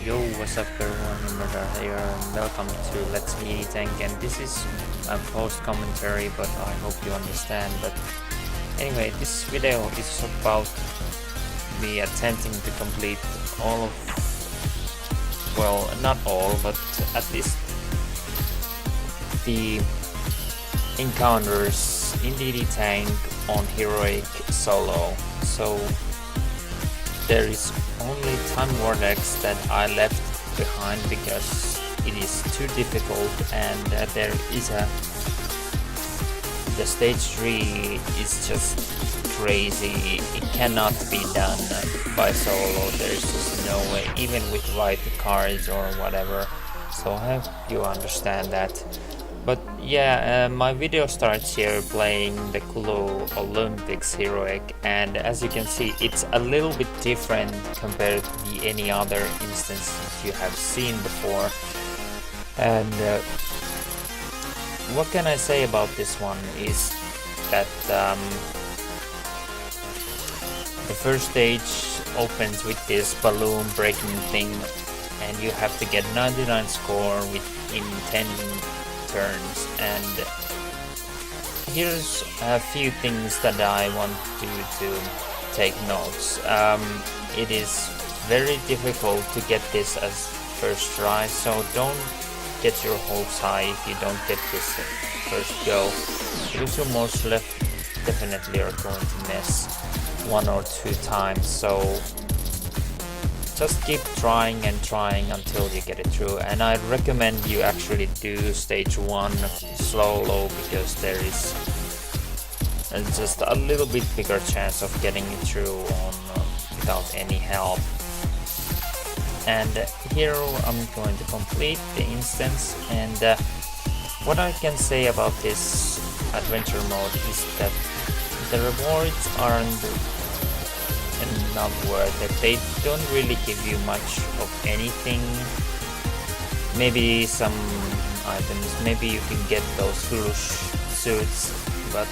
Yo, what's up everyone, Aminta here and welcome to Let's DDTank, and this is a post commentary, but I hope you understand. But anyway, this video is about me attempting to complete all of, well, not all, but at least the encounters in DDTank on Heroic solo. So there is only Time Vortex that I left behind because it is too difficult, and there is the stage 3 is just crazy. It cannot be done by solo. There's just no way, even with right cards or whatever. So I hope you understand that. But yeah, my video starts here playing the Kulu Olympics Heroic, and as you can see, it's a little bit different compared to any other instance you have seen before. And what can I say about this one is that the first stage opens with this balloon breaking thing, and you have to get 99 score within 10 turns. And here's a few things that I want you to take notes. It is very difficult to get this as first try, so don't get your hopes high if you don't get this first go, because you most definitely are going to miss 1 or 2 times. So just keep trying and trying until you get it through, and I recommend you actually do stage 1 solo, because there is just a little bit bigger chance of getting it through on without any help. And here I'm going to complete the instance, and what I can say about this adventure mode is that the rewards aren't not worth it. They don't really give you much of anything. Maybe some items, maybe you can get those Hurush suits, but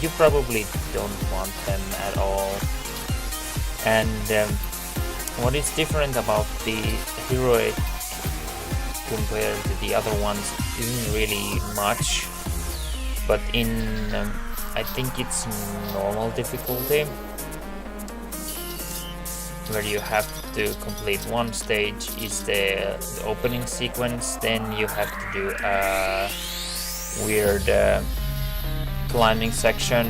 you probably don't want them at all. And what is different about the Heroic compared to the other ones isn't really much, but in I think it's normal difficulty, where you have to complete one stage is the opening sequence, then you have to do a weird climbing section,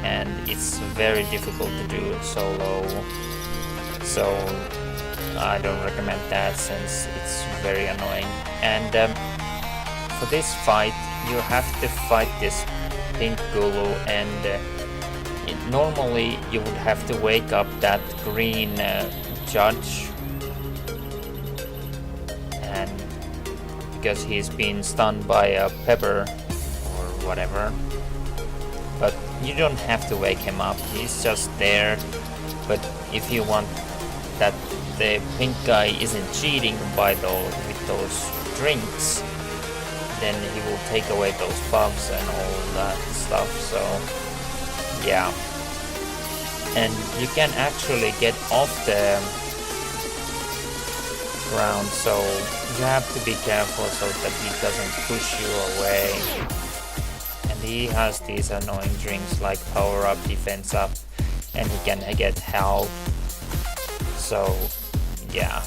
and it's very difficult to do solo, so I don't recommend that since it's very annoying. And for this fight you have to fight this pink Gulu, and normally you would have to wake up that green judge, and because he's been stunned by a pepper or whatever, but you don't have to wake him up, he's just there. But if you want that the pink guy isn't cheating with those drinks, then he will take away those buffs and all that stuff. So yeah, and you can actually get off the ground, so you have to be careful so that he doesn't push you away. And he has these annoying drinks like power up, defense up, and he can get health. So yeah,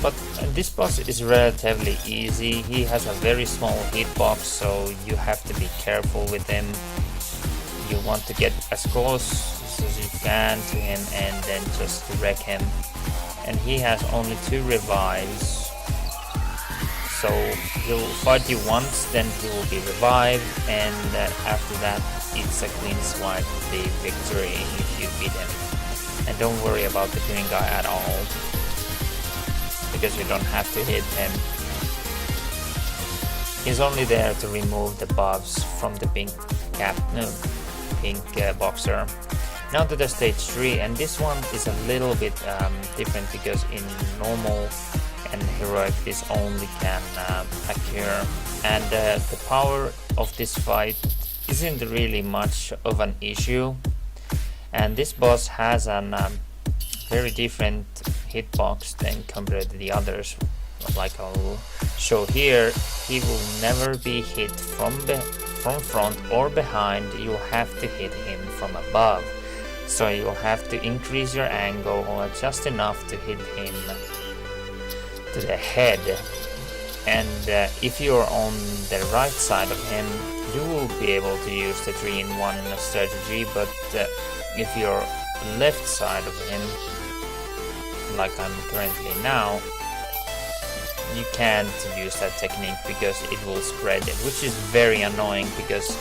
but this boss is relatively easy. He has a very small hitbox, so you have to be careful with him. You want to get as close as you can to him and then just wreck him. And he has only 2 revives, so he'll fight you once, then he will be revived, and after that it's a clean swipe of the victory if you beat him. And don't worry about the green guy at all, because you don't have to hit him. He's only there to remove the buffs from the pink boxer. Now to the stage 3, and this one is a little bit different, because in normal and Heroic this only can occur, and the power of this fight isn't really much of an issue. And this boss has an very different hitbox than compared to the others. Like I'll show here, he will never be hit from front or behind. You'll have to hit him from above. So you'll have to increase your angle or just enough to hit him to the head. And if you're on the right side of him, you will be able to use the 3-in-1 strategy, but if you're left side of him, like I'm currently now, you can't use that technique because it will spread it, which is very annoying because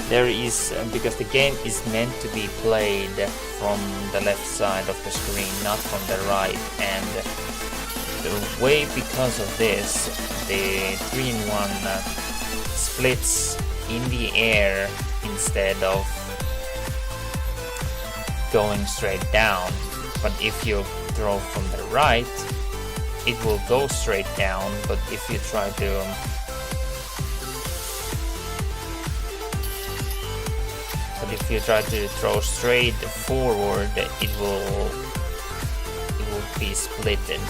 the game is meant to be played from the left side of the screen, not from the right, and the way because of this, the 3-in-1 splits in the air instead of going straight down. But if you throw from the right, it will go straight down, but if you try to throw straight forward, it will be splitted.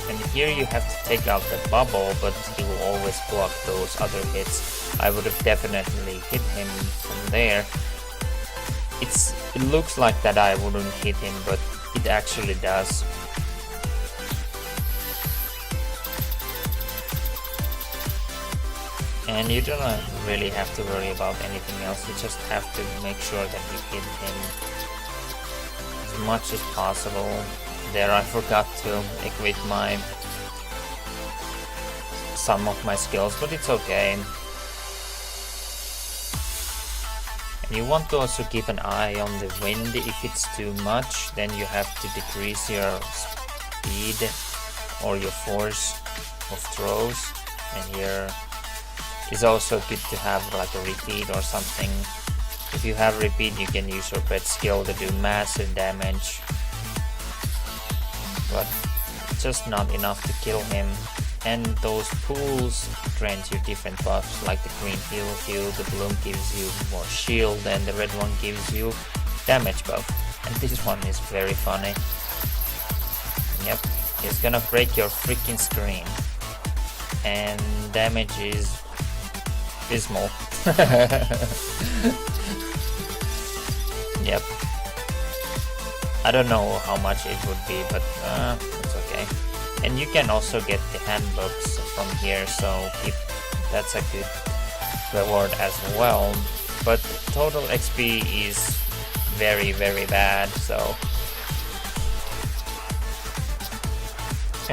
And here you have to take out the bubble, but he will always block those other hits. I would have definitely hit him from there. It looks like that I wouldn't hit him, but it actually does. And you don't really have to worry about anything else, you just have to make sure that you hit him as much as possible. There I forgot to equip some of my skills, but it's okay. And you want to also keep an eye on the wind. If it's too much, then you have to decrease your speed or your force of throws. And here is also good to have like a repeat or something. If you have repeat, you can use your pet skill to do massive damage, but just not enough to kill him. And those pools grant you different buffs, like the green heals you, the bloom gives you more shield, and the red one gives you damage buff. And this one is very funny. Yep, it's gonna break your freaking screen. And damage is abysmal. Yep. I don't know how much it would be, but it's okay. And you can also get the handbooks from here, so that's a good reward as well. But total XP is very, very bad, so.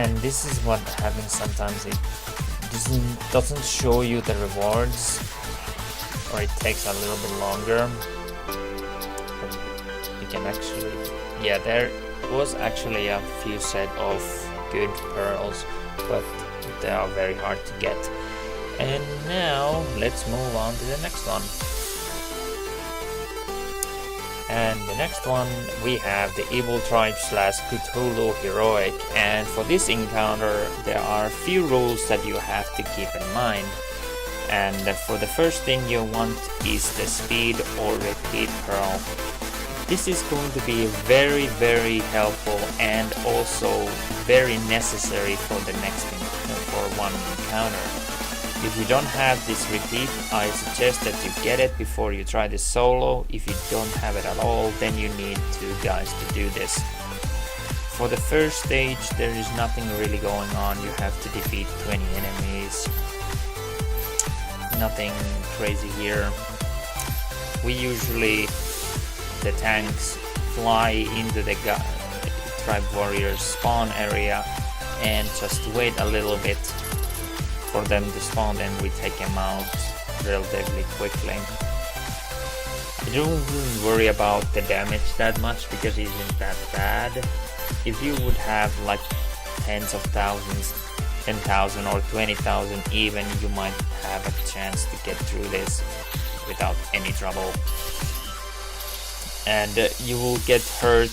And this is what happens sometimes. It doesn't show you the rewards, or it takes a little bit longer. You can actually, yeah, there was actually a few set of good pearls, but they are very hard to get. And now let's move on to the next one. And the next one we have the Evil Tribe / Cthulhu Heroic, and for this encounter there are a few rules that you have to keep in mind. And for the first thing you want is the speed or repeat pearl. This is going to be very, very helpful and also very necessary for the next one encounter. If you don't have this repeat, I suggest that you get it before you try this solo. If you don't have it at all, then you need 2 guys to do this. For the first stage, there is nothing really going on. You have to defeat 20 enemies. Nothing crazy here. We usually, the tanks, fly into the Tribe Warriors spawn area and just wait a little bit for them to spawn, and we take them out relatively quickly. I don't really worry about the damage that much because it isn't that bad. If you would have like tens of thousands, 10,000 or 20,000 even, you might have a chance to get through this without any trouble. And you will get hurt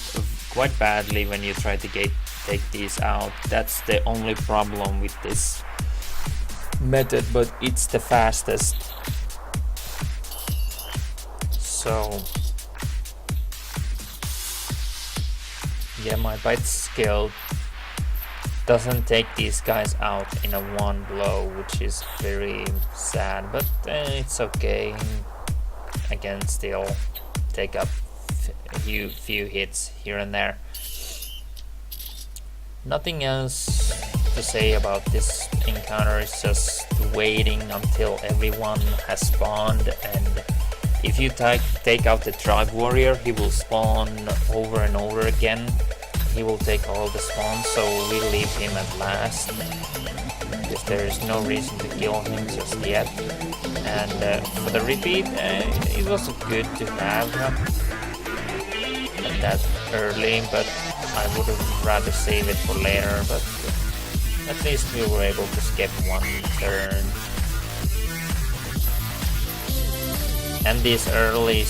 quite badly when you try to take these out. That's the only problem with this method, but it's the fastest. So yeah, my bite skill doesn't take these guys out in a one blow, which is very sad, but it's okay. I can still take up a few hits here and there. Nothing else to say about this encounter. It's just waiting until everyone has spawned, and if you take out the tribe warrior, he will spawn over and over again. He will take all the spawns, so we leave him at last because there is no reason to kill him just yet. And for the repeat, it was good to have that early, but I would have rather save it for later. But at least we were able to skip one turn. And these early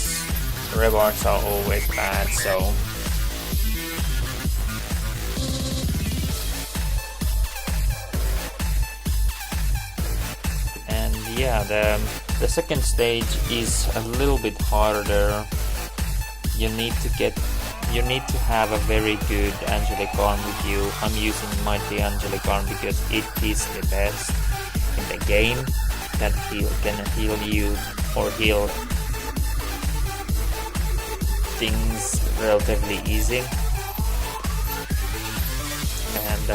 rewards are always bad, so yeah, the second stage is a little bit harder. You need to have a very good angelic arm with you. I'm using mighty angelic arm because it is the best in the game that can heal you or heal things relatively easy. And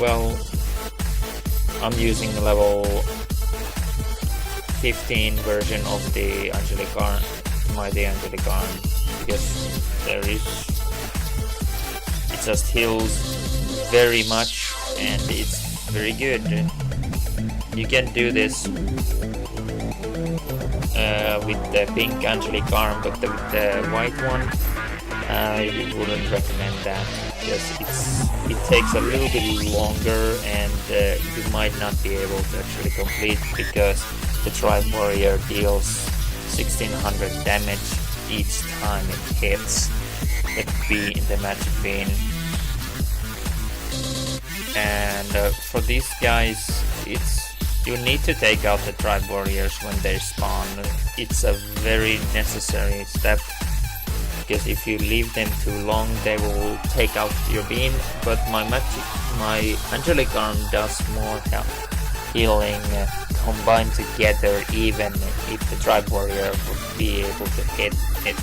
well, I'm using level 15 version of the angelic arm, mighty angelic arm, because it just heals very much and it's very good. You can do this with the pink angelic arm, but with the white one I wouldn't recommend that because it takes a little bit longer, and you might not be able to actually complete because the tribe warrior deals 1600 damage each time it hits the magic bean. And for these guys, you need to take out the tribe warriors when they spawn. It's a very necessary step, because if you leave them too long, they will take out your bean. But my angelic arm does more healing combined together, even if the tribe warrior would be able to hit it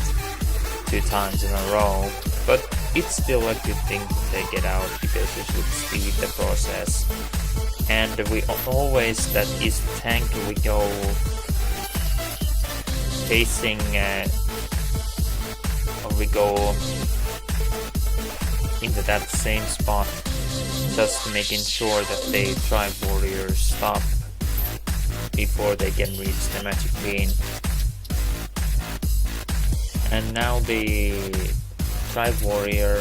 2 times in a row. But it's still a good thing to take it out because it would speed the process. And we always, that is tank, we go facing or we go into that same spot, just making sure that the tribe warriors stop before they can reach the magic bean. And now the tribe warrior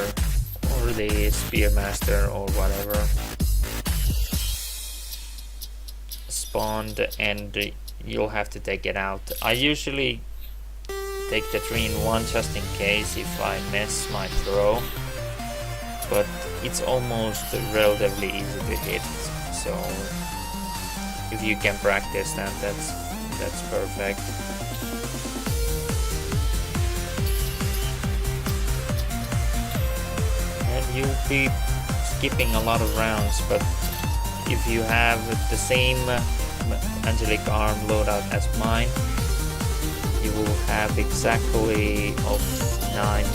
or the spearmaster or whatever spawned, and you'll have to take it out. I usually take the 3-in-1 just in case if I miss my throw, but it's almost relatively easy to hit, so if you can practice that, that's perfect. And you'll be skipping a lot of rounds, but if you have the same angelic arm loadout as mine, you will have exactly of 9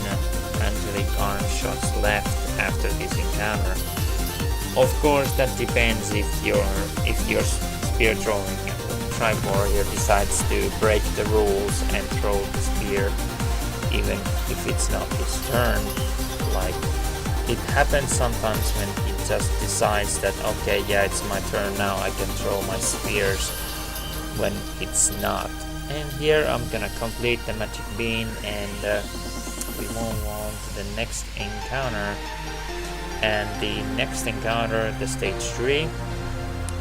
angelic arm shots left after this encounter. Of course, that depends if your spear throwing tribe warrior decides to break the rules and throw the spear even if it's not his turn. Like, it happens sometimes when he just decides that, okay, yeah, it's my turn now, I can throw my spears, when it's not. And here I'm gonna complete the magic bean, and we move on to the next encounter. And the next encounter, the stage 3,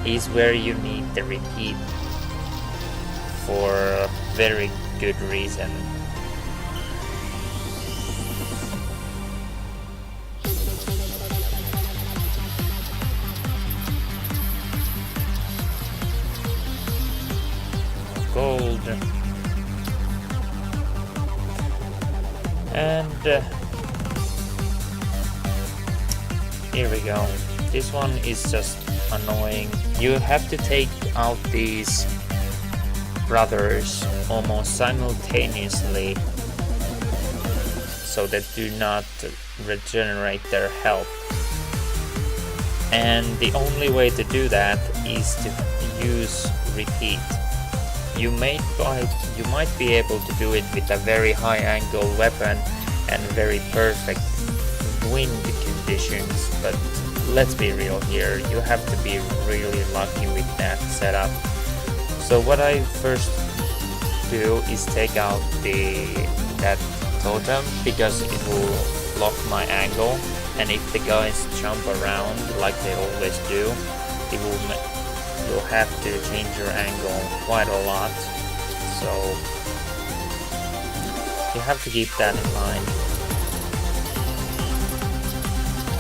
is where you need the repeat for a very good reason. Gold. And Here we go. This one is just annoying. You have to take out these brothers almost simultaneously so that do not regenerate their health. And the only way to do that is to use repeat. You might be able to do it with a very high angle weapon and very perfect wind conditions, but let's be real here, you have to be really lucky with that setup. So what I first do is take out that totem, because it will lock my angle, and if the guys jump around like they always do, you'll have to change your angle quite a lot, so you have to keep that in mind.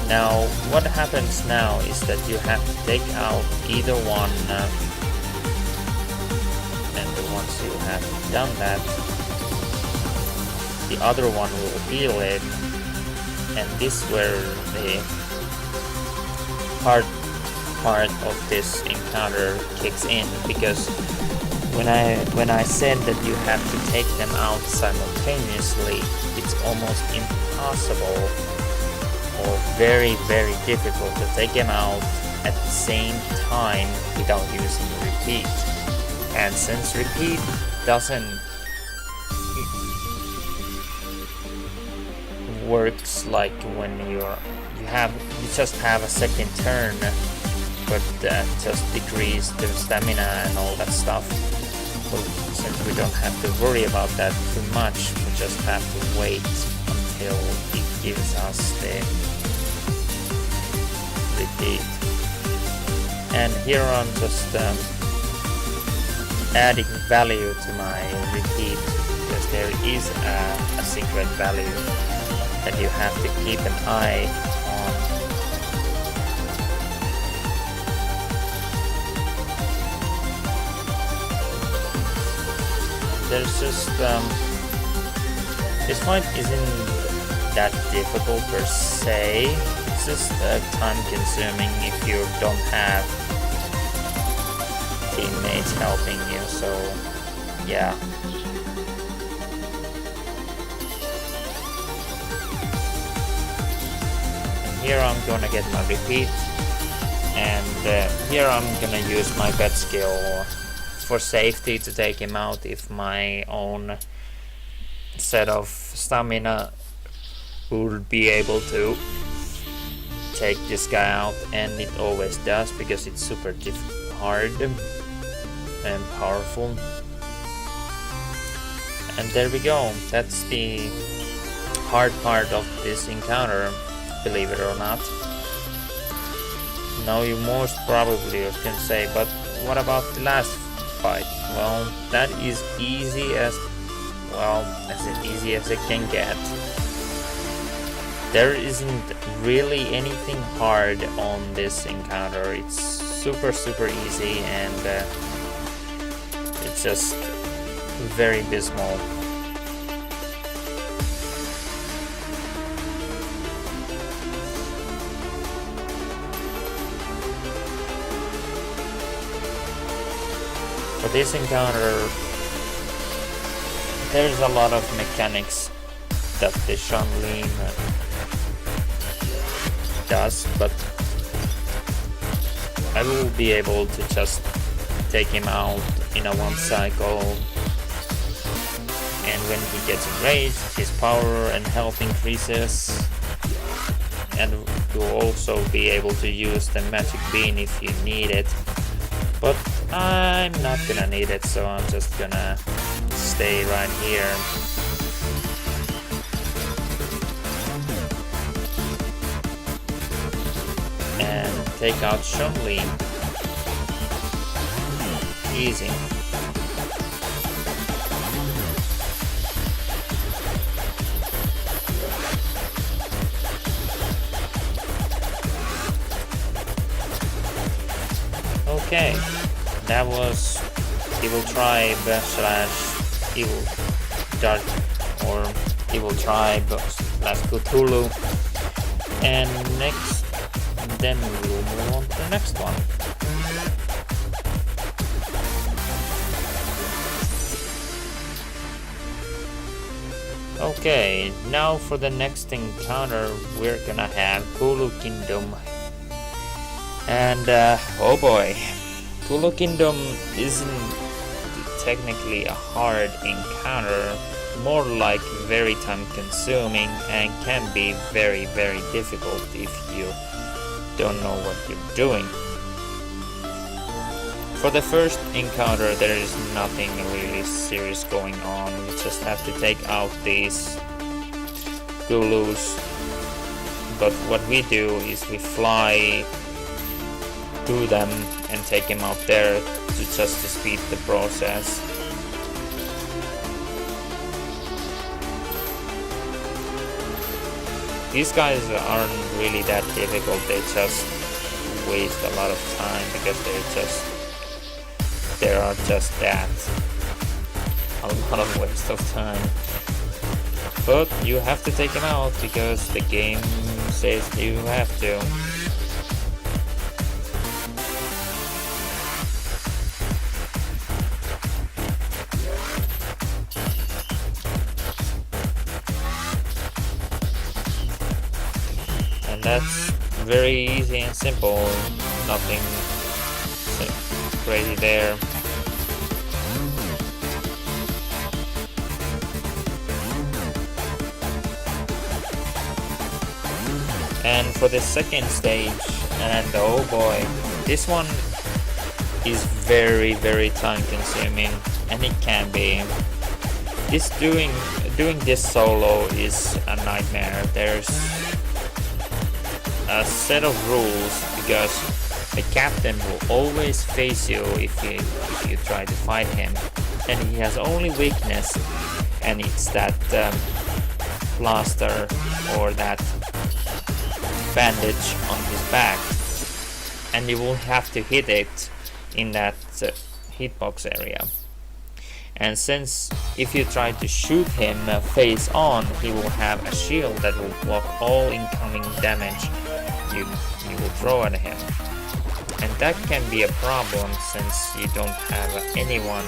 Now what happens now is that you have to take out either one, and once you have done that, the other one will heal it, and this is where the hard part of this encounter kicks in, because when I said that you have to take them out simultaneously, it's almost impossible or very difficult to take them out at the same time without using repeat. And since repeat doesn't works like when you just have a second turn, but just decrease the stamina and all that stuff. Well, since we don't have to worry about that too much, we just have to wait until it gives us the repeat. And here I'm just adding value to my repeat, because there is a secret value that you have to keep an eye on. There's just this fight isn't that difficult per se, it's just time consuming if you don't have teammates helping you, so yeah. Here I'm gonna get my repeat, and here I'm gonna use my pet skill for safety to take him out if my own set of stamina would be able to take this guy out, and it always does because it's super hard and powerful. And there we go, that's the hard part of this encounter, believe it or not. Now you most probably can say, but what about the last fight? Well, that is easy as easy as it can get. There isn't really anything hard on this encounter. It's super easy, and it's just very abysmal. For this encounter, there's a lot of mechanics that the Shaolin does, but I will be able to just take him out in a one cycle, and when he gets enraged, his power and health increases, and you'll also be able to use the magic bean if you need it, but I'm not gonna need it, so I'm just gonna stay right here. And take out Shaolin. Easy. Okay, that was Evil Tribe / Evil Dark, or Evil Tribe / Cthulhu. And next and then we'll move on to the next one. Okay, now for the next encounter we're gonna have Kulu Kingdom. And oh boy, Kulu Kingdom isn't technically a hard encounter, more like very time consuming and can be very difficult if you don't know what you're doing. For the first encounter there is nothing really serious going on, we just have to take out these Gulus, but what we do is we fly to them and take him out there just to speed the process. These guys aren't really that difficult, they just waste a lot of time because they are just that. A lot of waste of time. But you have to take him out because the game says you have to. And that's very easy and simple, nothing crazy there. And for the second stage, and oh boy, this one is very time consuming, and it can be. Doing this solo is a nightmare. There's a set of rules because the captain will always face you if you try to fight him, and he has only weakness, and it's that plaster or that bandage on his back, and you will have to hit it in that hitbox area. And since if you try to shoot him face on, he will have a shield that will block all incoming damage you will throw at him, and that can be a problem since you don't have anyone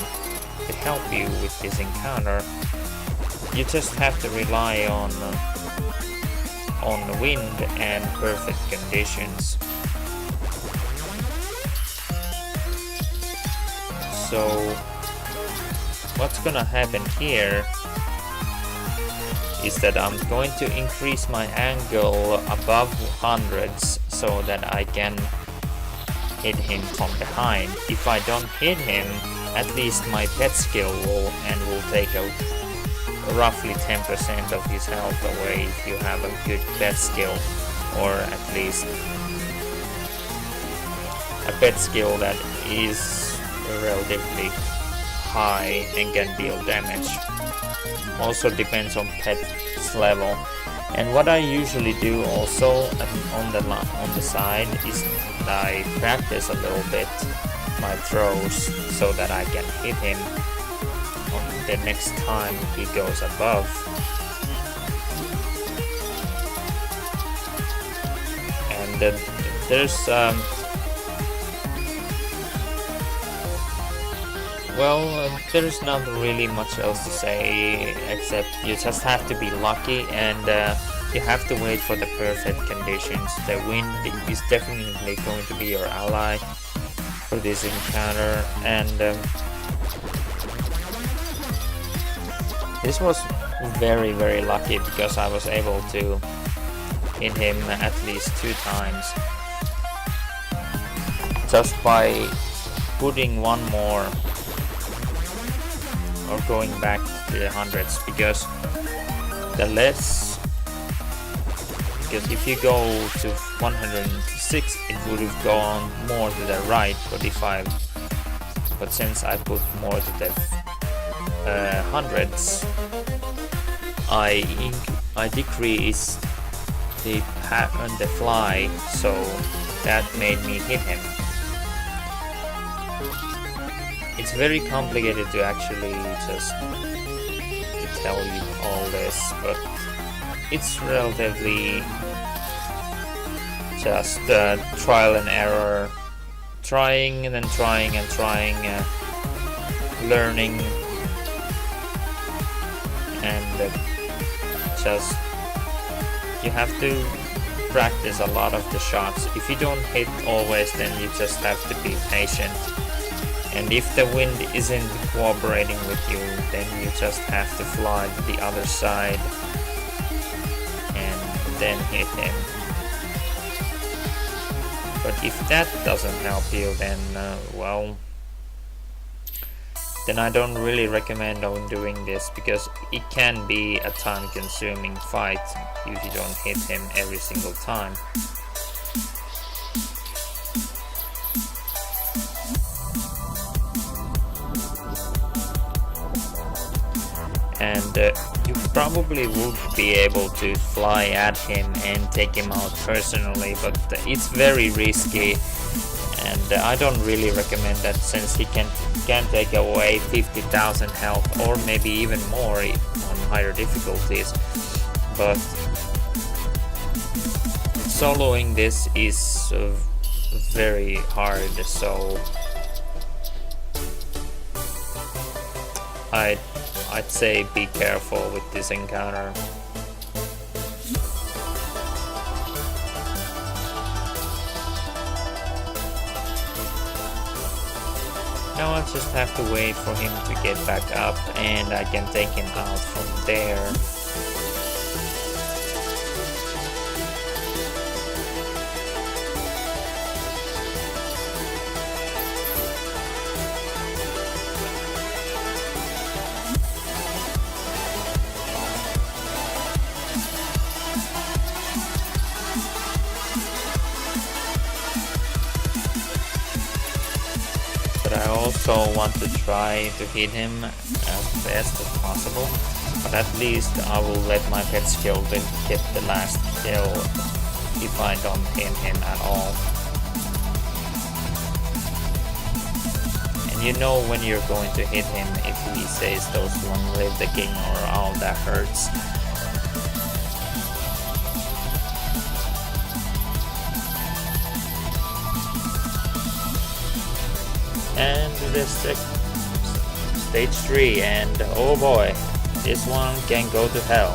to help you with this encounter. You just have to rely on wind and perfect conditions. So what's gonna happen here is that I'm going to increase my angle above hundreds so that I can hit him from behind. If I don't hit him, at least my pet skill will take out roughly 10% of his health away if you have a good pet skill, or at least a pet skill that is relatively high and can deal damage. Also depends on pet's level. And what I usually do also on the side is that I practice a little bit my throws so that I can hit him on the next time he goes above. And there's there's not really much else to say except you just have to be lucky, and you have to wait for the perfect conditions. The wind is definitely going to be your ally for this encounter, and this was very lucky because I was able to hit him at least 2 times just by putting one more or going back to the hundreds, because if you go to 106 it would have gone more to the right, but since I put more to the hundreds, I decreased the pattern the fly, so that made me hit him. It's very complicated to actually just to tell you all this, but it's relatively just trial and error, trying and then trying and trying, learning, and just you have to practice a lot of the shots. If you don't hit always, then you just have to be patient, and if the wind isn't cooperating with you, then you just have to fly to the other side and then hit him. But if that doesn't help you, then well, then I don't really recommend on doing this, because it can be a time-consuming fight if you don't hit him every single time. And you probably would be able to fly at him and take him out personally, but it's very risky, and I don't really recommend that, since he can take away 50,000 health, or maybe even more on higher difficulties. But soloing this is very hard, so I'd say be careful with this encounter. Now I just have to wait for him to get back up, and I can take him out from there. But I also want to try to hit him as best as possible, but at least I will let my pet skill get the last kill if I don't hit him at all. And you know when you're going to hit him if he says those "long live the king" or "oh, that hurts." And this stage 3, and oh boy, this one can go to hell.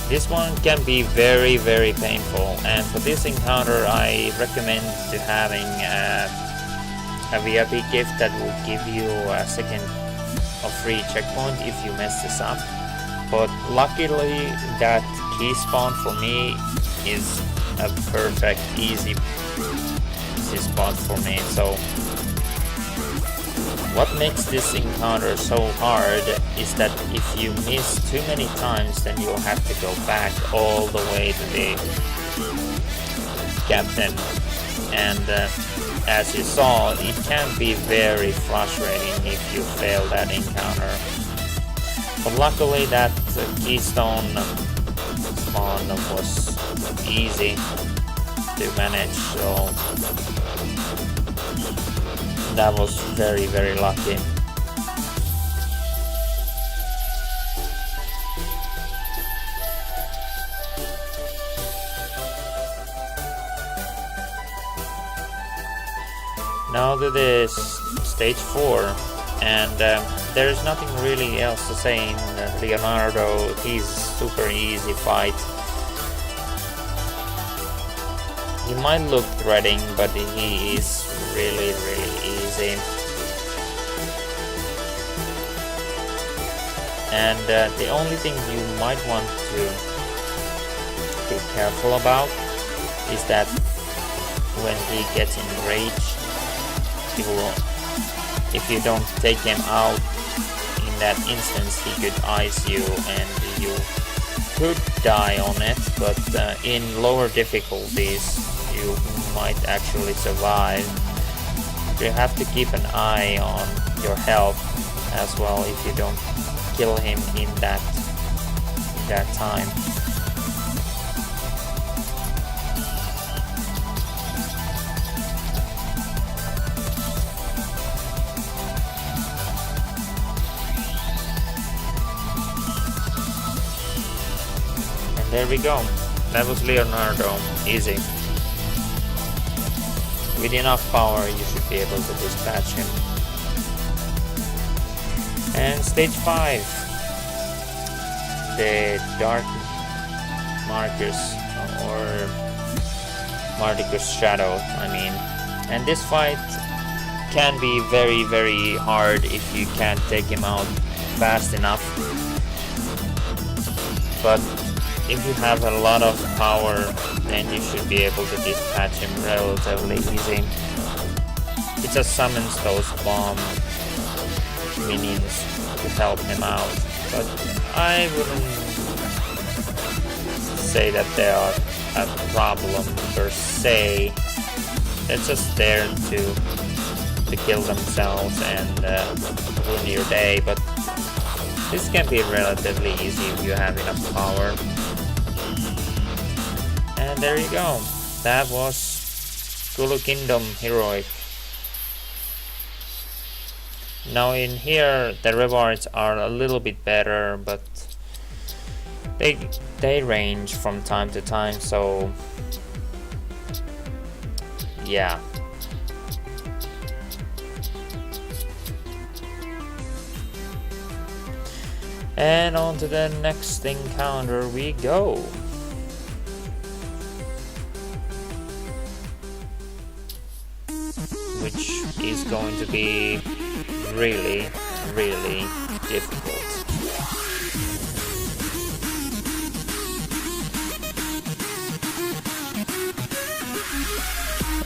This one can be very, very painful, and for this encounter I recommend to having a VIP gift that will give you a second of free checkpoint if you mess this up. But luckily that key spawn for me is a perfect easy spot for me. So what makes this encounter so hard is that if you miss too many times, then you'll have to go back all the way to the captain. And as you saw, it can be very frustrating if you fail that encounter. But luckily that keystone spawn was easy to manage, so that was very, very lucky. Now to this stage 4, and there is nothing really else to say in Leonardo. He's super easy fight. He might look threatening, but he is really, really easy. And the only thing you might want to be careful about is that when he gets in rage, he will, if you don't take him out in that instance, he could ice you and you could die on it, but in lower difficulties you might actually survive. You have to keep an eye on your health as well if you don't kill him in that time. And there we go. That was Leonardo. Easy. With enough power you should be able to dispatch him. And stage 5, the Dark Marcus or Marticus Shadow, I mean. And this fight can be very, very hard if you can't take him out fast enough. But if you have a lot of power, then you should be able to dispatch him relatively easy. It just summons those bomb minions to help him out. But I wouldn't say that they are a problem per se. They're just there to kill themselves and ruin your day, but this can be relatively easy if you have enough power. And there you go. That was Kulu Kingdom Heroic. Now in here the rewards are a little bit better, but they range from time to time, so yeah. And on to the next encounter we go. Which is going to be really, really difficult.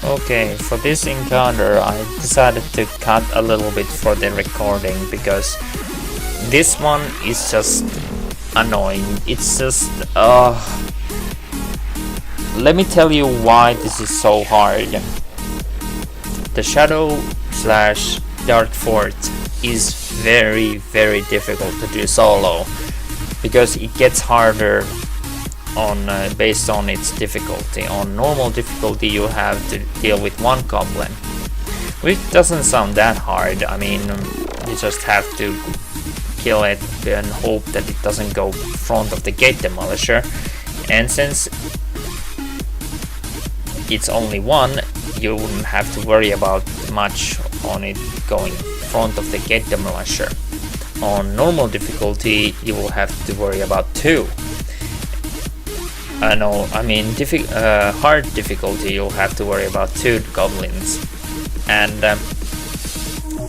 Okay, for this encounter I decided to cut a little bit for the recording because this one is just annoying. It's just let me tell you why this is so hard. The Shadow / Dark Fort is very, very difficult to do solo because it gets harder on based on its difficulty. On normal difficulty you have to deal with one goblin, which doesn't sound that hard. I mean, you just have to kill it and hope that it doesn't go in front of the gate demolisher, and since it's only one, you wouldn't have to worry about much on it going in front of the gate demolisher. On normal difficulty you will have to worry about 2. Hard difficulty you'll have to worry about 2 goblins. And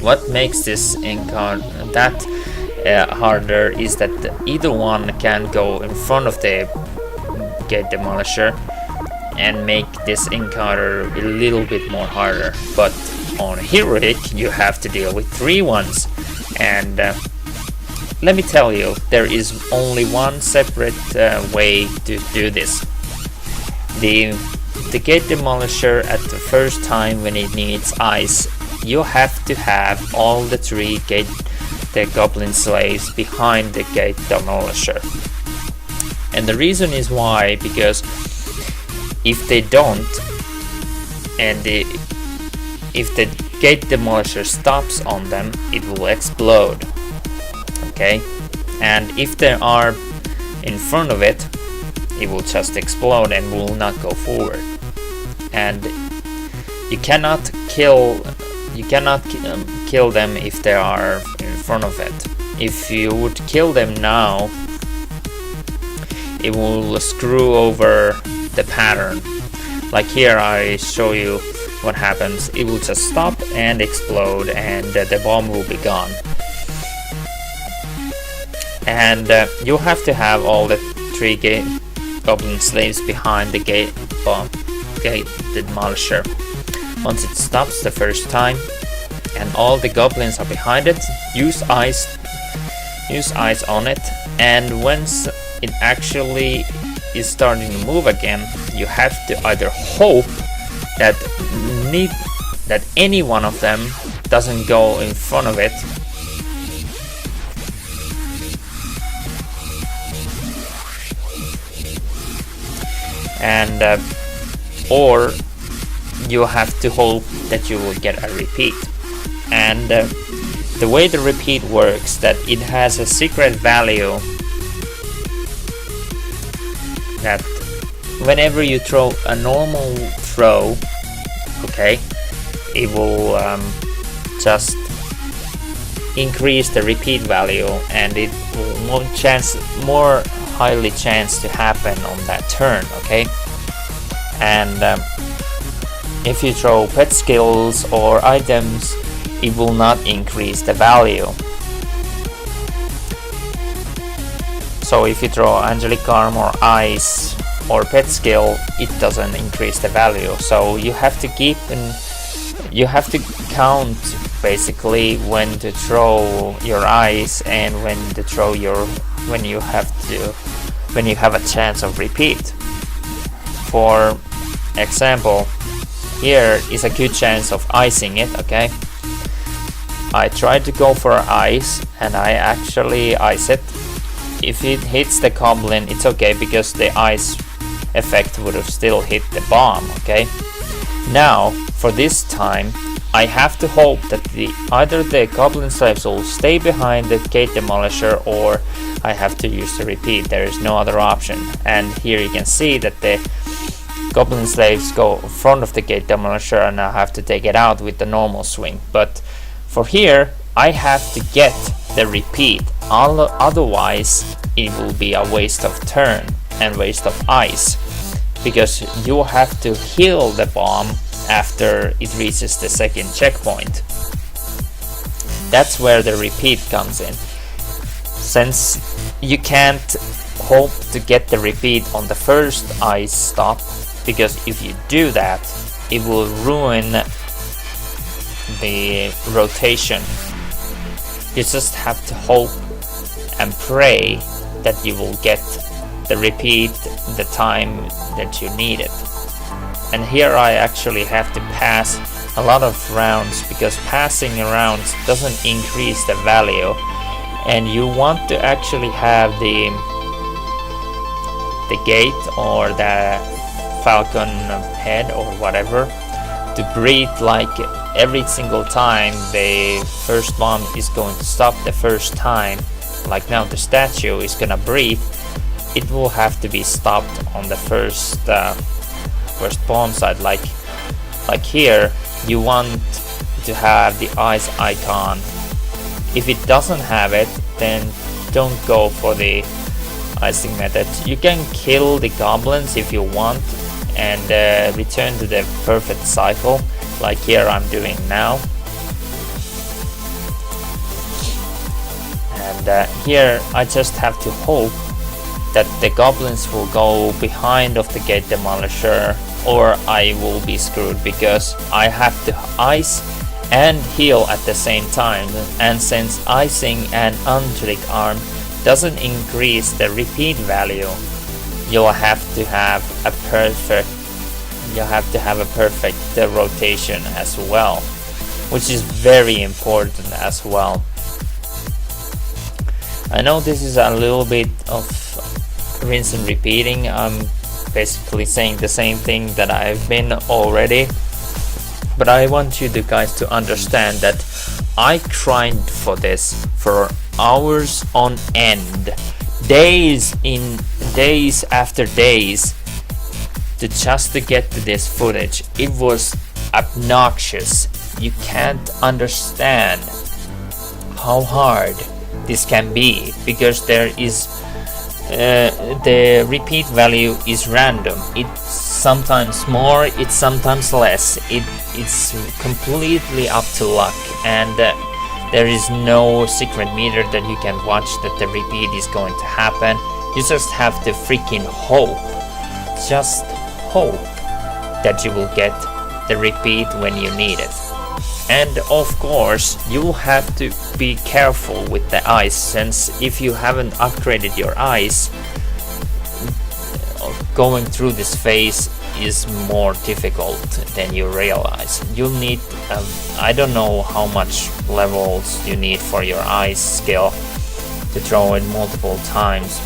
what makes this encounter harder is that either one can go in front of the gate demolisher and make this encounter a little bit more harder. But on Heroic you have to deal with 3 ones, and let me tell you, there is only one separate way to do this. The gate demolisher at the first time when it needs ice, you have to have all the 3 the goblin slaves behind the gate demolisher. And the reason is why, because if they don't, and if the gate demolisher stops on them, it will explode. Okay, and if they are in front of it, it will just explode and will not go forward. And you cannot kill them if they are in front of it. If you would kill them now, it will screw over the pattern. Like here I show you what happens. It will just stop and explode, and the bomb will be gone. And you have to have all the 3 goblin slaves behind the gate demolisher. Once it stops the first time and all the goblins are behind it, use ice on it, and once it actually is starting to move again, you have to either hope that any one of them doesn't go in front of it, and or you have to hope that you will get a repeat. And the way the repeat works, that it has a secret value that whenever you throw a normal throw, okay, it will just increase the repeat value, and it will more highly chance to happen on that turn. Okay, and if you throw pet skills or items, it will not increase the value. So if you throw angelic arm or ice or pet skill, it doesn't increase the value. So you have to count basically when to throw your ice and when to throw when you have a chance of repeat. For example, here is a good chance of icing it. Okay, I tried to go for ice and I actually ice it. If it hits the goblin, it's okay because the ice effect would have still hit the bomb. Okay, now for this time I have to hope that either the goblin slaves will stay behind the gate demolisher, or I have to use the repeat. There is no other option. And here you can see that the goblin slaves go in front of the gate demolisher, and I have to take it out with the normal swing. But for here I have to get the repeat, otherwise it will be a waste of turn and waste of ice, because you have to heal the bomb after it reaches the second checkpoint. That's where the repeat comes in. Since you can't hope to get the repeat on the first ice stop, because if you do that, it will ruin the rotation. You just have to hope and pray that you will get the repeat the time that you need it. And here I actually have to pass a lot of rounds, because passing rounds doesn't increase the value, and you want to actually have the gate or the falcon head or whatever to breathe like every single time the first bomb is going to stop the first time. Like now the statue is gonna breathe, it will have to be stopped on the first bomb side. Like here you want to have the ice icon. If it doesn't have it, then don't go for the icing method. You can kill the goblins if you want and return to the perfect cycle, like here I'm doing now. And here I just have to hope that the goblins will go behind of the gate demolisher, or I will be screwed, because I have to ice and heal at the same time. And since icing and angelic arm doesn't increase the repeat value, you'll have to have a perfect rotation as well, which is very important as well. I know this is a little bit of rinse and repeating. I'm basically saying the same thing that I've been already, but I want you guys to understand that I grinded for this for hours on end, days after days, to get to this footage. It was obnoxious. You can't understand how hard this can be, because there is the repeat value is random. It's sometimes more, it's sometimes less. It's completely up to luck, and there is no secret meter that you can watch that the repeat is going to happen. You just have to freaking hope. Just hope that you will get the repeat when you need it. And of course you have to be careful with the ice, since if you haven't upgraded your ice, going through this phase is more difficult than you realize. You'll need I don't know how much levels you need for your ice skill to throw it multiple times,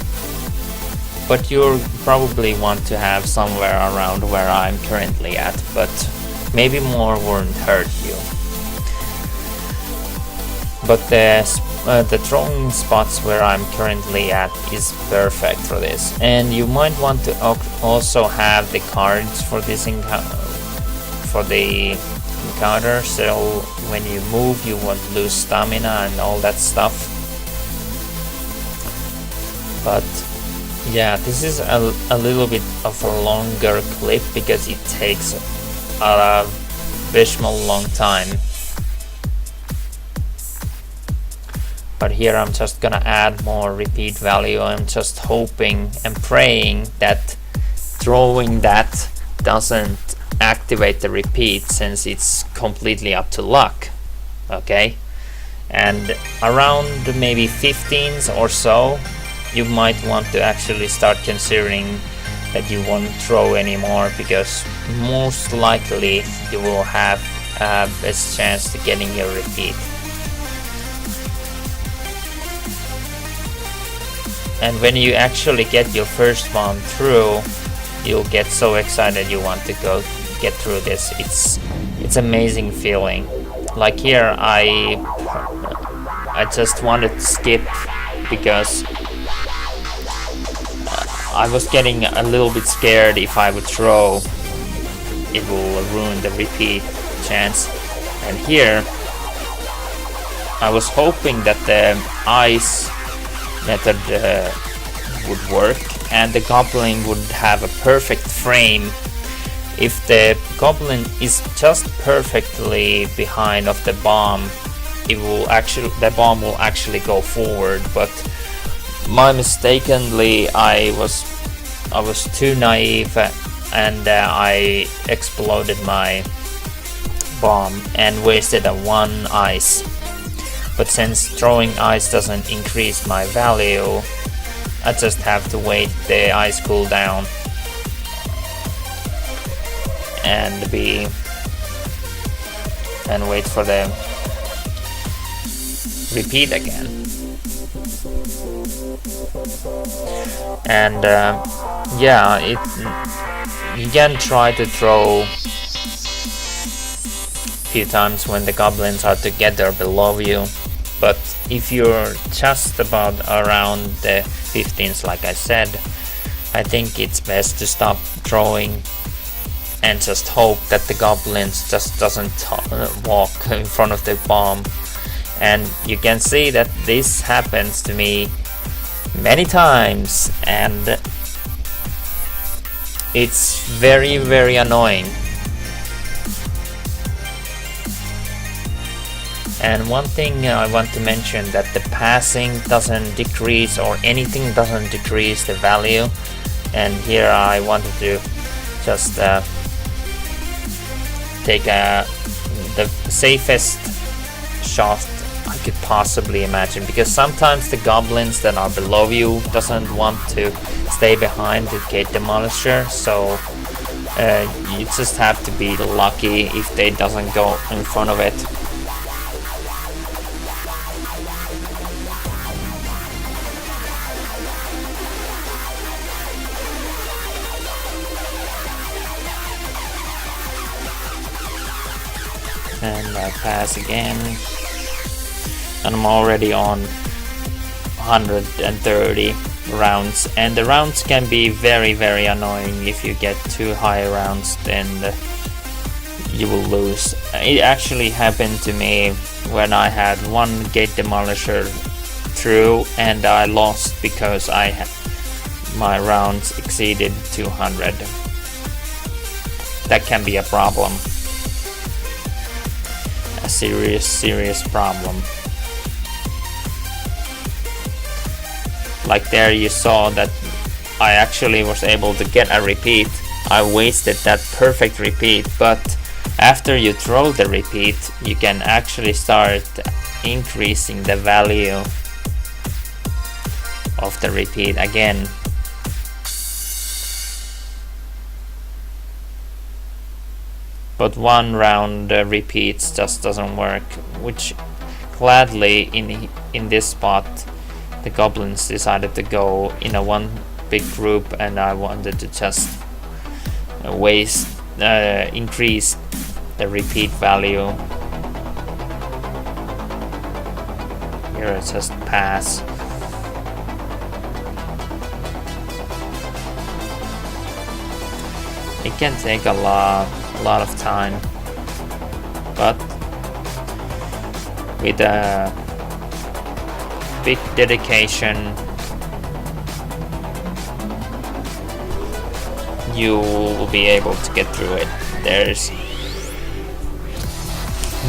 but you'll probably want to have somewhere around where I'm currently at, but maybe more wouldn't hurt you. But the throwing spots where I'm currently at is perfect for this. And you might want to also have the cards for this for the counter, so when you move you won't lose stamina and all that stuff. But yeah, this is a little bit of a longer clip because it takes a abysmal long time. But here I'm just gonna add more repeat value. I'm just hoping and praying that throwing that doesn't activate the repeat, since it's completely up to luck. Okay, and around maybe 15s or so you might want to actually start considering that you won't throw anymore, because most likely you will have a best chance to getting your repeat. And when you actually get your first bomb through, you'll get so excited you want to go get through this. It's amazing feeling. Like here I just wanted to skip because I was getting a little bit scared if I would throw it will ruin the repeat chance. And here I was hoping that the ice method would work and the goblin would have a perfect frame. If the goblin is just perfectly behind of the bomb, the bomb will actually go forward. But mistakenly I was too naive and I exploded my bomb and wasted a 1 ice. But since throwing ice doesn't increase my value, I just have to wait the ice cool down and wait for the repeat again. And yeah, you can try to throw a few times when the goblins are together below you, but if you're just about around the 15s, like I said, I think it's best to stop throwing and just hope that the goblins just doesn't walk in front of the bomb. And you can see that this happens to me many times, and it's very, very annoying. And one thing I want to mention, that the passing doesn't decrease, or anything doesn't decrease the value. And here I wanted to just take the safest shot I could possibly imagine, because sometimes the goblins that are below you doesn't want to stay behind the gate demolisher, so you just have to be lucky if they doesn't go in front of it. And I pass again, and I'm already on 130 rounds, and the rounds can be very, very annoying. If you get too high rounds, then you will lose. It actually happened to me when I had one gate demolisher through and I lost because my rounds exceeded 200. That can be a problem. A serious problem. Like there you saw that I actually was able to get a repeat. I wasted that perfect repeat, but after you throw the repeat, you can actually start increasing the value of the repeat again. But one round repeats just doesn't work, which gladly in this spot the goblins decided to go in a one big group, and I wanted to just increase the repeat value. Here I just pass. It can take a lot of time. but with a big dedication you will be able to get through it. There's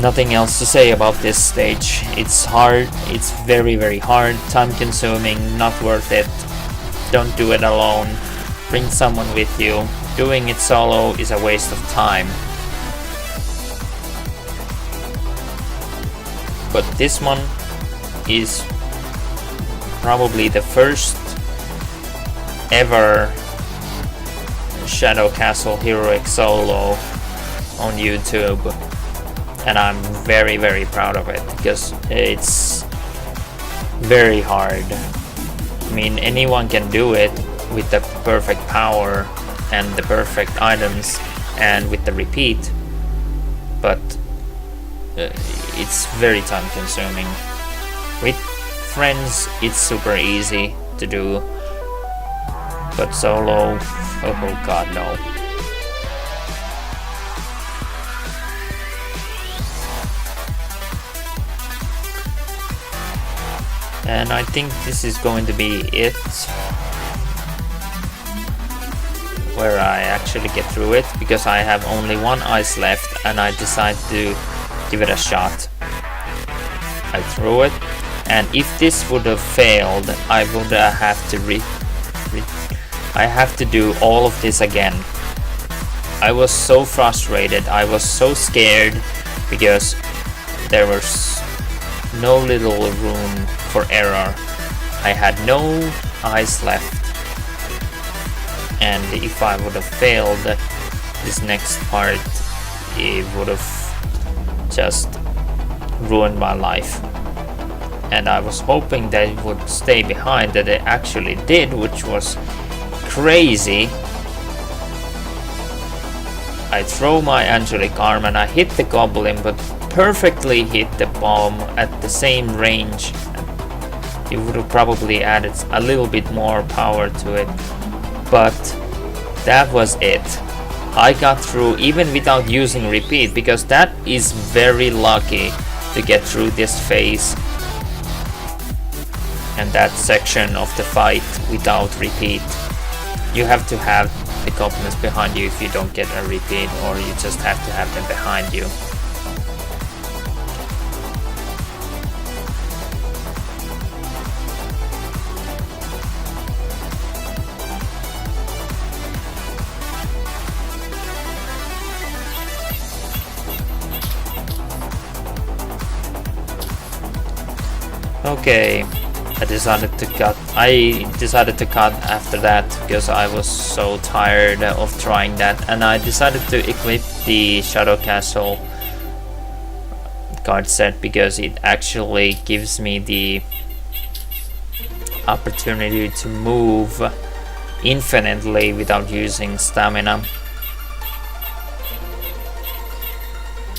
nothing else to say about this stage. It's hard, it's very hard, time consuming, not worth it. Don't do it alone, bring someone with you. Doing it solo is a waste of time. But this one is probably the first ever Shadow Castle Heroic solo on YouTube, and I'm very proud of it because it's very hard. I mean, anyone can do it with the perfect power and the perfect items and with the repeat, but it's very time consuming. With friends it's super easy to do, but solo, oh god, no. And I think this is going to be it, where I actually get through it, because I have only one ice left and I decide to give it a shot. I threw it, and if this would have failed, I would have to I have to do all of this again. I was so frustrated, I was so scared, because there was no little room for error. I had no ice left, and if I would have failed this next part, it would have just ruined my life. And I was hoping that it would stay behind, that it actually did, which was crazy. I throw my angelic arm and I hit the goblin, but perfectly hit the bomb at the same range. It would have probably added a little bit more power to it, but that was it. I got through even without using repeat, because that is very lucky to get through this phase and that section of the fight without repeat. You have to have the goblins behind you if you don't get a repeat, or you just have to have them behind you. Okay, I decided to cut after that because I was so tired of trying that, and I decided to equip the Shadow Castle card set because it actually gives me the opportunity to move infinitely without using stamina.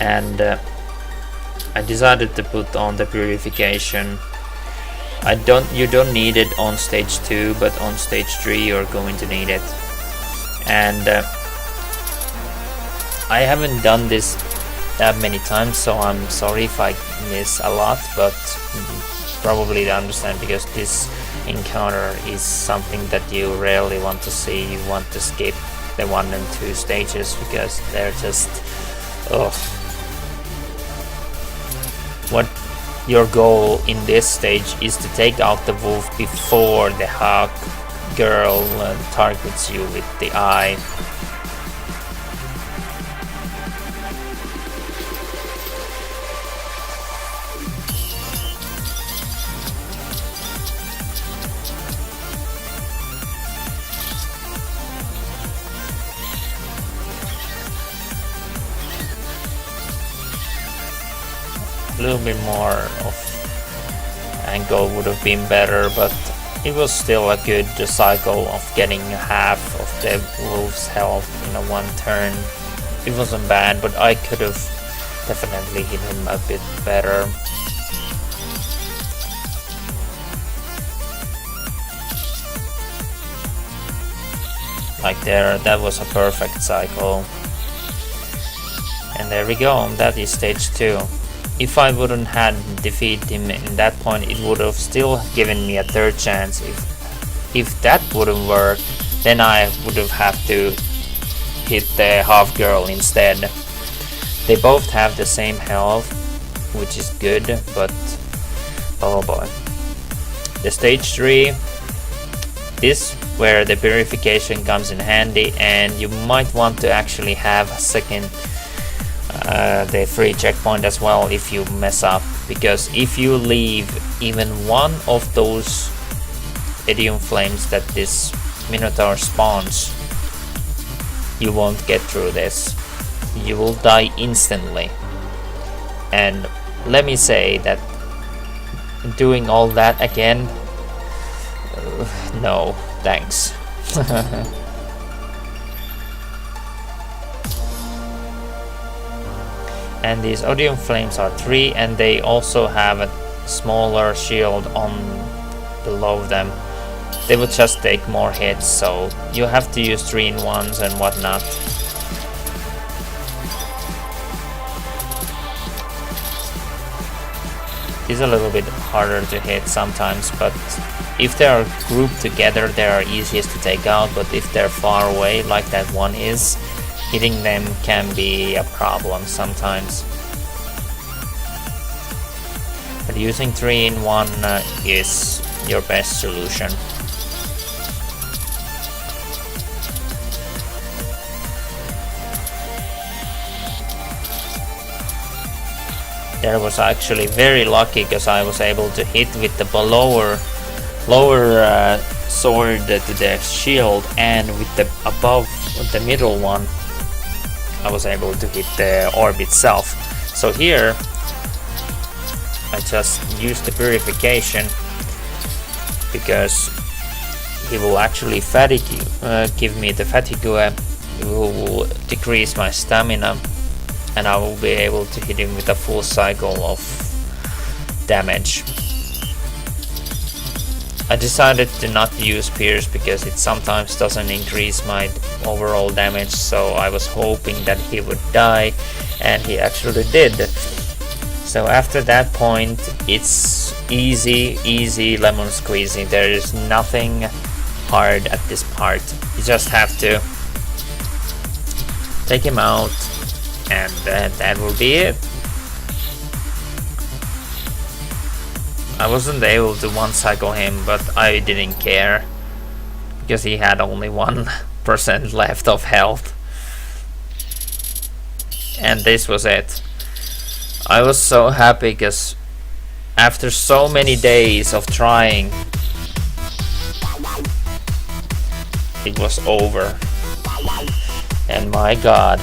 And I decided to put on the purification. You don't need it on stage 2, but on stage 3 you're going to need it. And I haven't done this that many times, so I'm sorry if I miss a lot, but probably to understand, because this encounter is something that you rarely want to see. You want to skip the 1 and 2 stages because they're just what your goal in this stage is to take out the wolf before the hawk girl targets you with the eye. A little bit more of angle would have been better, but it was still a good cycle of getting half of the wolf's health in a 1 turn. It wasn't bad, but I could have definitely hit him a bit better. Like there, that was a perfect cycle. And there we go, that is stage 2. If I wouldn't had defeated him in that point, it would have still given me a third chance. If that wouldn't work, then I would have to hit the half girl instead. They both have the same health, which is good, but oh boy. The stage 3, this where the purification comes in handy, and you might want to actually have a second the free checkpoint as well if you mess up, because if you leave even one of those idiom flames that this Minotaur spawns, you won't get through this. You will die instantly. And let me say that doing all that again, no thanks. And these odium flames are 3, and they also have a smaller shield on below them. They will just take more hits, so you have to use 3-in-1s and whatnot. It's a little bit harder to hit sometimes, but if they are grouped together they are easiest to take out, but if they're far away like that one is, hitting them can be a problem sometimes. But using 3-in-1 is your best solution. There was actually very lucky because I was able to hit with the lower sword to the shield, and with the above the middle one I was able to hit the orb itself. So here I just used the purification because he will actually fatigue give me the fatigue, it will decrease my stamina, and I will be able to hit him with a full cycle of damage. I decided to not use Pierce because it sometimes doesn't increase my overall damage, so I was hoping that he would die, and he actually did. So after that point it's easy lemon squeezy. There is nothing hard at this part. You just have to take him out, and that will be it. I wasn't able to one cycle him, but I didn't care because he had only 1% left of health, and this was it. I was so happy because after so many days of trying, it was over, and my god.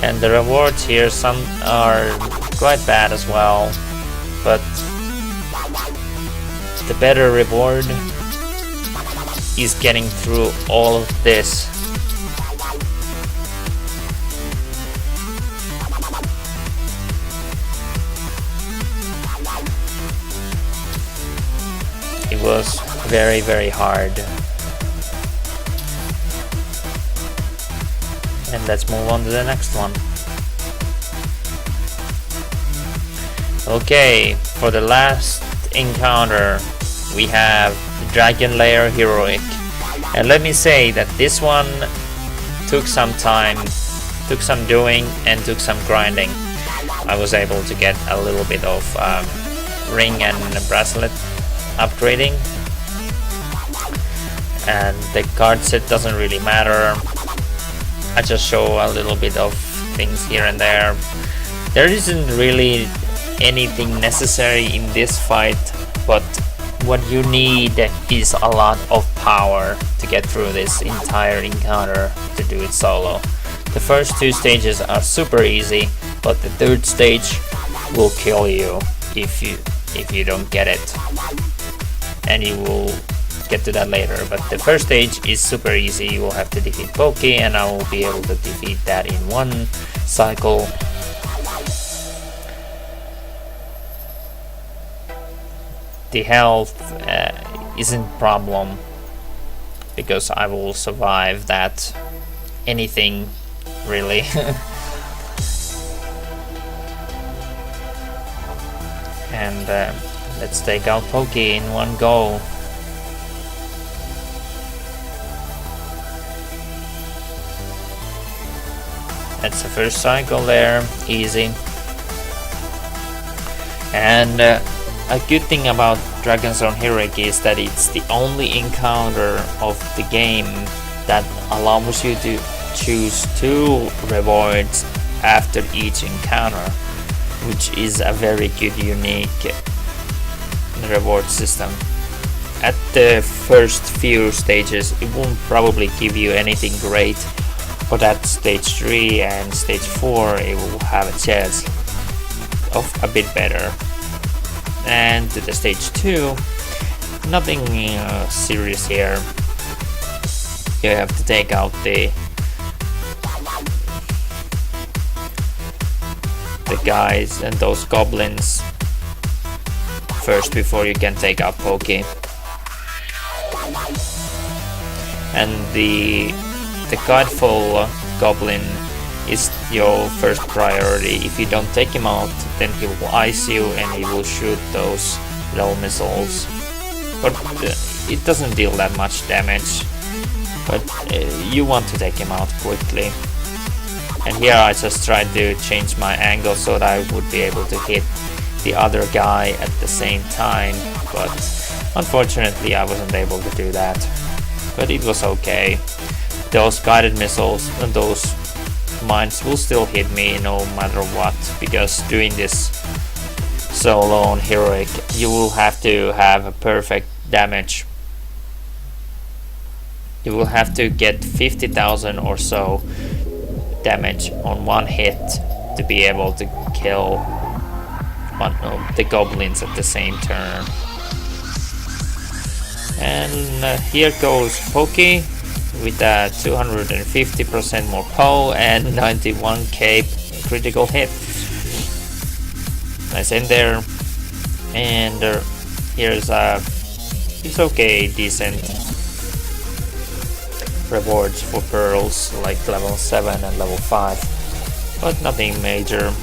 And the rewards here, some are quite bad as well, but the better reward is getting through all of this. It was very hard. And let's move on to the next one. Okay, for the last encounter we have Dragon Lair Heroic, and let me say that this one took some time, took some doing, and took some grinding. I was able to get a little bit of ring and bracelet upgrading, and the card set doesn't really matter. I just show a little bit of things here and there. There isn't really anything necessary in this fight, but what you need is a lot of power to get through this entire encounter to do it solo. The first 2 stages are super easy, but the 3rd stage will kill you if you don't get it, and you will get to that later. But the first stage is super easy. You will have to defeat Poki, and I will be able to defeat that in 1 cycle. the health isn't problem, because I will survive that, anything really. And let's take out Pokey in one go. That's the first cycle there, easy. And a good thing about Dragon Zone Heroic is that it's the only encounter of the game that allows you to choose 2 rewards after each encounter, which is a very good, unique reward system. At the first few stages it won't probably give you anything great, but at stage 3 and stage 4 it will have a chance of a bit better. And to the stage 2, nothing serious here. You have to take out the guys and those goblins first before you can take out Pokey. And the Godful Goblin is your first priority. If you don't take him out, then he will ice you and he will shoot those low missiles. But it doesn't deal that much damage. But you want to take him out quickly. And here I just tried to change my angle so that I would be able to hit the other guy at the same time. But unfortunately I wasn't able to do that. But it was okay. Those guided missiles and those mines will still hit me no matter what, because doing this solo on Heroic you will have to have a perfect damage. You will have to get 50,000 or so damage on one hit to be able to kill the goblins at the same turn. And here goes Pokey with a 250% more PO and 91k critical hit. Nice in there. And here's a it's okay, decent rewards for pearls, like level 7 and level 5, but nothing major.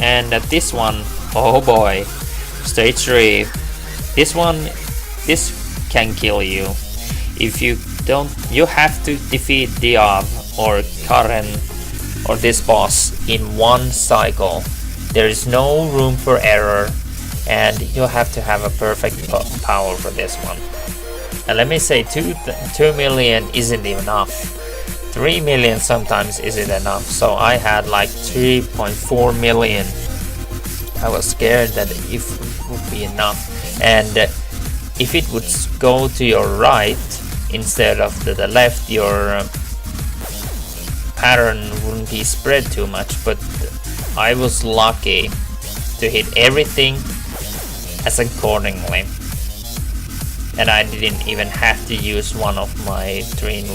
And at this one, oh boy, stage 3, this can kill you. If you don't, you have to defeat Diav or Karen or this boss in one cycle. There is no room for error, and you have to have a perfect power for this one. And let me say, 2 million isn't enough. 3 million sometimes isn't enough. So I had like 3.4 million. I was scared that it would be enough. And if it would go to your right instead of to the left, your pattern wouldn't be spread too much. But I was lucky to hit everything as accordingly. And I didn't even have to use one of my Dream.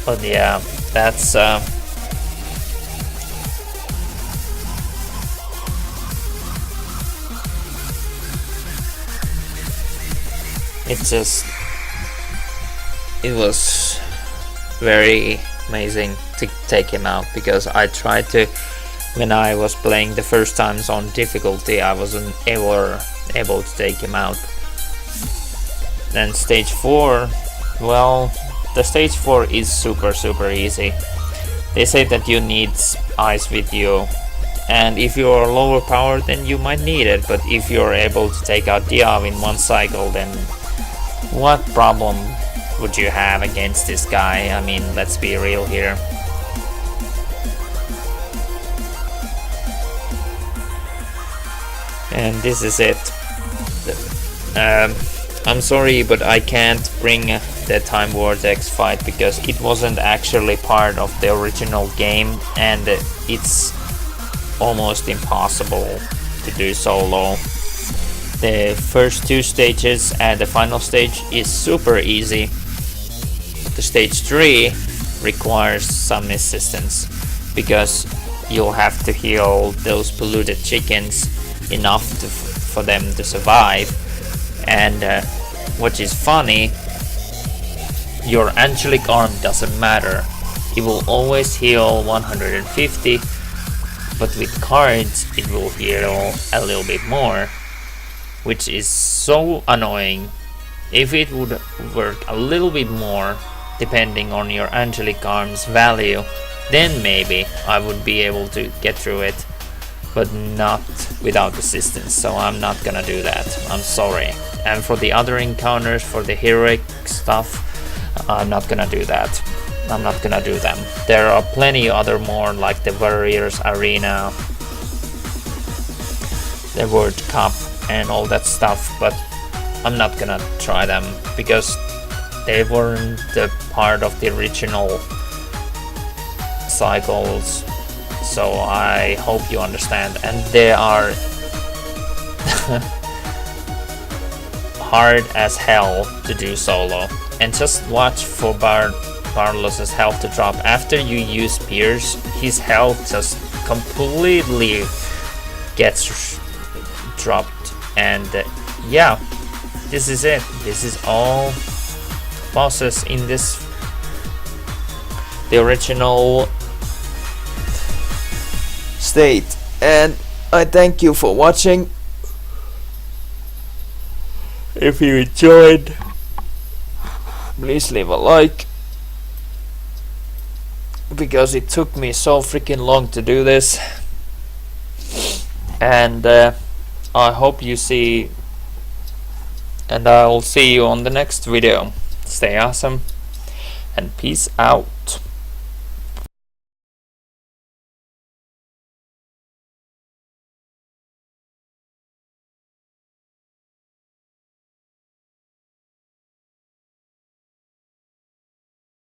But yeah, that's it was very amazing to take him out, because I tried to, when I was playing the first times on difficulty, I wasn't ever able to take him out. Then stage 4, well, the stage 4 is super easy. They say that you need ice with you, and if you are lower power then you might need it, but if you're able to take out Diav in one cycle, then what problem would you have against this guy? I mean, let's be real here. And this is it. I'm sorry, but I can't bring the Time Vortex fight because it wasn't actually part of the original game, and it's almost impossible to do solo. The first 2 stages and the final stage is super easy. the stage 3 requires some assistance, because you'll have to heal those polluted chickens enough for them to survive. And what is funny, your angelic arm doesn't matter. It will always heal 150, but with cards it will heal a little bit more, which is so annoying. If it would work a little bit more depending on your angelic arm's value, then maybe I would be able to get through it, but not without assistance, so I'm not gonna do that. I'm sorry. And for the other encounters, for the heroic stuff, I'm not gonna do that. I'm not gonna do them. There are plenty other more, like the Warriors Arena, the World Cup and all that stuff, but I'm not gonna try them because they weren't a part of the original cycles, so I hope you understand. And they are hard as hell to do solo. And just watch for Barlos's health to drop. After you use Pierce, his health just completely gets dropped. And yeah, this is it. This is all bosses in this, the original state. And I thank you for watching. If you enjoyed, please leave a like, because it took me so freaking long to do this. And I hope you see, and I'll see you on the next video. Stay awesome and peace out.